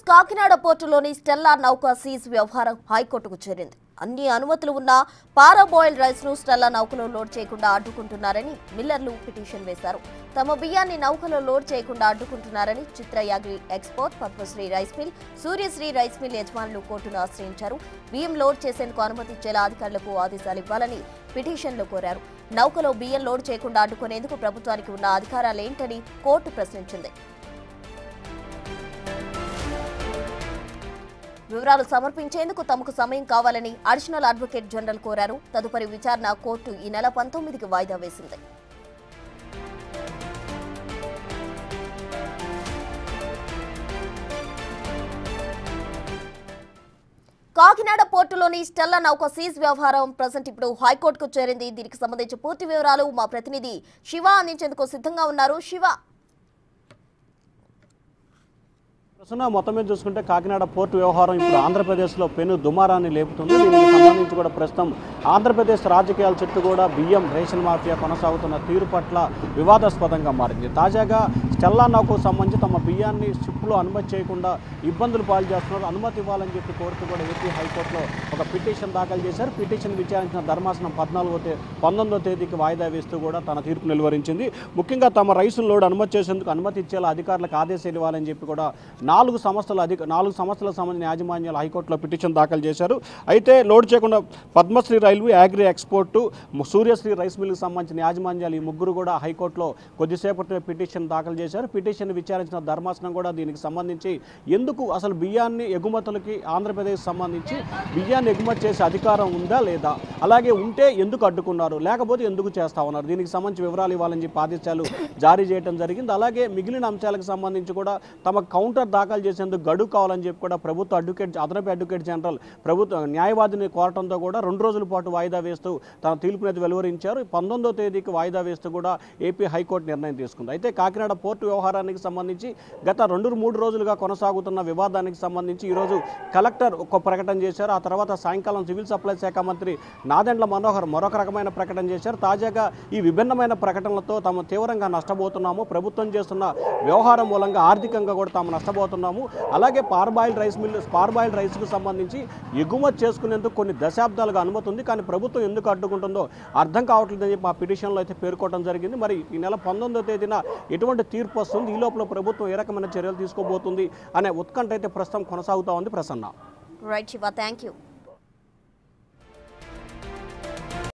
Kakinada పోర్టులోని Stella నౌక seize వ్యవహారం హైకోర్టుకు చేరింది. అన్ని అనుమతులు ఉన్న పారాబాయిల్డ్ రైస్ ను స్టెల్లా నౌకలో లోడ్ చేయకుండా అడ్డుకుంటున్నారని మిల్లర్లు పిటిషన్ వేశారు. తమ బియ్యాన్ని నౌకలో లోడ్ చేయకుండా అడ్డుకుంటున్నారని Chitra agri export, Padmashri rice mill, Suryashri rice mill యజమానులు కోర్టును ఆశ్రయించారు. బియ్యం లోడ్ చేసేందుకు అనుమతి ఇచ్చేలా అధికారులకు ఆదేశాలు ఇవ్వాలని పిటిషన్లో కోరారు. నౌకలో బియ్యం లోడ్ చేయకుండా అడ్డుకునేందుకు ప్రభుత్వానికి ఉన్న అధికారాలేంటని కోర్టు ప్రశ్నించింది. వివరాలు సమర్పించేందుకు తమకు సమయం కావాలని అడిషనల్ అడ్వకేట్ జనరల్ కోరారు. తదుపరి విచారణ కోర్టు ఈ నెల 19కి వాయిదా వేసింది. కాకినాడ పోర్టులోని స్టెల్లా నౌక సీజ్ వ్యవహారం ప్రజెంట్ ఇప్పుడు హైకోర్టుకు చేరింది. దీనికి సంబంధించి పూర్తి వివరాలు మా ప్రతినిధి శివ అందించేందుకు సిద్ధంగా ఉన్నారు. శివ, మొత్తం మీద చూసుకుంటే కాకినాడ పోర్టు వ్యవహారం ఇప్పుడు ఆంధ్రప్రదేశ్లో పెను దుమారాన్ని లేపుతుంది. దీనికి సంబంధించి కూడా ప్రస్తుతం ఆంధ్రప్రదేశ్ రాజకీయాల చుట్టూ కూడా బియ్యం రేషన్ మాఫియా కొనసాగుతున్న తీరు పట్ల వివాదాస్పదంగా మారింది. తాజాగా స్టెల్లా నౌకకు సంబంధించి తమ బియ్యాన్ని షిప్లో అనుమతి చేయకుండా ఇబ్బందులు పాలు చేస్తున్నారు. అనుమతి ఇవ్వాలని చెప్పి కోరుతూ కూడా ఏపీ హైకోర్టులో ఒక పిటిషన్ దాఖలు చేశారు. పిటిషన్ విచారించిన ధర్మాసనం 19వ తేదీకి వాయిదా వేస్తూ కూడా తన తీర్పు వెలువరించింది. ముఖ్యంగా తమ రైసును లోడ్ అనుమతి చేసేందుకు అనుమతి ఇచ్చేలా అధికారులకు ఆదేశాలు ఇవ్వాలని చెప్పి కూడా 4 సంస్థలకు సంబంధించిన యాజమాన్యాలు హైకోర్టులో పిటిషన్ దాఖలు చేశారు. అయితే లోడ్ చేయకుండా Padmashri railway, agri export, Suryashri rice మిల్కి సంబంధించిన యాజమాన్యాలు ఈ ముగ్గురు కూడా హైకోర్టులో కొద్దిసేపటి పిటిషన్ దాఖలు చేశారు. పిటిషన్ విచారించిన ధర్మాసనం కూడా దీనికి సంబంధించి ఎందుకు అసలు బియ్యాన్ని ఎగుమతులకి ఆంధ్రప్రదేశ్ సంబంధించి బియ్యాన్ని ఎగుమతి చేసే అధికారం ఉందా లేదా, అలాగే ఉంటే ఎందుకు అడ్డుకున్నారు, లేకపోతే ఎందుకు చేస్తా ఉన్నారు, దీనికి సంబంధించి వివరాలు ఇవ్వాలని చెప్పి ఆదేశాలు జారీ చేయడం జరిగింది. అలాగే మిగిలిన అంశాలకు సంబంధించి కూడా తమ కౌంటర్ దాఖలు చేసేందుకు గడువు కావాలని చెప్పి కూడా అదనపు అడ్వకేట్ జనరల్ ప్రభుత్వ న్యాయవాదిని కోరటంతో కూడా 2 రోజుల పాటు వాయిదా వేస్తూ తన తీర్పునైతే వెలువరించారు. 19వ తేదీకి వాయిదా వేస్తూ కూడా ఏపీ హైకోర్టు నిర్ణయం తీసుకుంది. అయితే కాకినాడ పోర్టు వ్యవహారానికి సంబంధించి గత 2-3 రోజులుగా కొనసాగుతున్న వివాదానికి సంబంధించి ఈరోజు కలెక్టర్ ఒక ప్రకటన చేశారు. ఆ తర్వాత సాయంకాలం సివిల్ సప్లై శాఖ మంత్రి నాదెండ్ల మనోహర్ మరొక రకమైన ప్రకటన చేశారు. తాజాగా ఈ విభిన్నమైన ప్రకటనలతో తాము తీవ్రంగా నష్టపోతున్నాము, ప్రభుత్వం చేస్తున్న వ్యవహారం మూలంగా ఆర్థికంగా కూడా తాము నష్టపోతున్నాము, అలాగే పార్బాయిల్డ్ రైస్కు సంబంధించి ఎగుమతి చేసుకునేందుకు కొన్ని దశాబ్దాలుగా అనుమతి ఉంది, కానీ ప్రభుత్వం ఎందుకు అడ్డుకుంటుందో అర్థం కావట్లేదని చెప్పి మా పిటిషన్లో అయితే పేర్కోవడం జరిగింది. మరి ఈ నెల 19వ తేదీన ఎటువంటి తీర్పు వస్తుంది, ఈ లోపల ప్రభుత్వం ఏ రకమైన చర్యలు తీసుకోబోతుంది అనే ఉత్కంఠ అయితే ప్రస్తుతం కొనసాగుతూ ఉంది. Prasanna. Right Shiva, thank you.